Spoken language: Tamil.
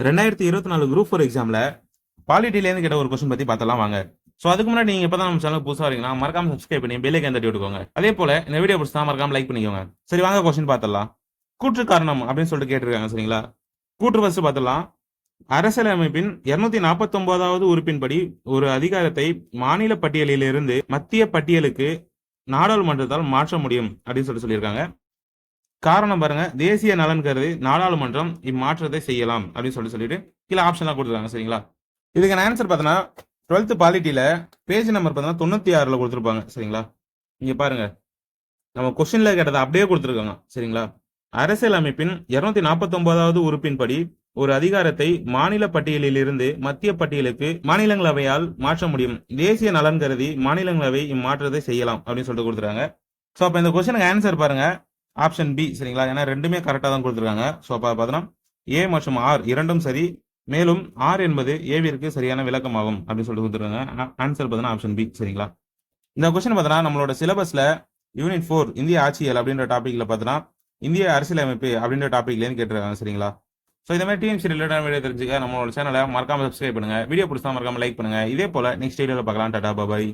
2024 குரூப் 4 எக்ஸாம்ல பாலிட்டிலேருந்து கேட்ட ஒரு கொஸ்டின் பத்தி பார்த்தலாம் வாங்க. ஸோ அதுக்கு முன்னாடி நீங்க இப்பதான் நம்ம சேனல் புதுசா வரீங்கன்னா மறக்காம சப்ஸ்கிரைப் பண்ணி பெல் ஐக்கான் தட்டி விட்டுக்கோங்க. அதே போல இந்த வீடியோ பிடிச்சா மறக்காம லைக் பண்ணிக்கோங்க. சரி வாங்க கொஸ்டின் பார்த்தலாம். கூற்று காரணம் அப்படின்னு சொல்லிட்டு கேட்டிருக்காங்க சரிங்களா. கூற்று ஃபர்ஸ்ட் பார்த்தலாம். அரசியலமைப்பின் 249வது உறுப்பின்படி ஒரு அதிகாரத்தை மாநில பட்டியலிலிருந்து மத்திய பட்டியலுக்கு நாடாளுமன்றத்தால் மாற்ற முடியும் அப்படின்னு சொல்லியிருக்காங்க. காரணம் பாருங்க, தேசிய நலன் கருதி நாடாளுமன்றம் இம்மாற்றத்தை செய்யலாம் அப்படின்னு சொல்லிட்டு கீழே ஆப்ஷன்லாம் கொடுத்துருக்காங்க சரிங்களா. இதுக்கான ஆன்சர் பார்த்தோன்னா 12th பாலிட்டியில பேஜ் நம்பர் பார்த்தோன்னா 96ல கொடுத்துருப்பாங்க சரிங்களா. இங்க பாருங்க, நம்ம கொஸ்டின்ல கேட்டதை அப்படியே கொடுத்துருக்காங்க சரிங்களா. அரசியலமைப்பின் 249வது உறுப்பின்படி ஒரு அதிகாரத்தை மாநில பட்டியலில் இருந்து மத்திய பட்டியலுக்கு மாநிலங்களவையால் மாற்ற முடியும். தேசிய நலன் கருதி மாநிலங்களவை இம்மாற்றத்தை செய்யலாம் அப்படின்னு சொல்லிட்டு கொடுத்துருக்காங்க. ஸோ அப்போ இந்த கொஸ்டினுக்கு ஆன்சர் பாருங்க, ஆப்ஷன் பி சரிங்களா. ஏன்னா ரெண்டுமே கரெக்டாக தான் கொடுத்துருக்காங்க. ஸோ அப்போ பார்த்தோன்னா ஏ மற்றும் ஆர் இரண்டும் சரி, மேலும் ஆர் என்பது ஏவிற்கு சரியான விளக்கமாகும் அப்படின்னு சொல்லிட்டு கொடுத்துருக்காங்க. ஆன்சர் பார்த்தோன்னா ஆப்ஷன் பி சரிங்களா. இந்த கொஸ்டின் பார்த்தோன்னா நம்மளோட சிலபஸ்ல யூனிட் 4 இந்திய ஆட்சியல் அப்படின்ற டாபிக்ல பார்த்தோன்னா இந்திய அரசியலமைப்பு அப்படின்ற டாபிக்லேருந்து கேட்டிருக்காங்க சரிங்களா. ஸோ இந்த மாதிரி டிஎம்சி ரிலேட்டட் வீடியோ தெரிஞ்சுக்க நம்மளோட சேனலை மறக்காம சப்ஸ்கிரைப் பண்ணுங்க. வீடியோ பிடிச்சா மறக்காம லைக் பண்ணுங்க. இதே போல நெக்ஸ்ட் வீடியோவில் பார்க்கலாம். டாடா பாய்.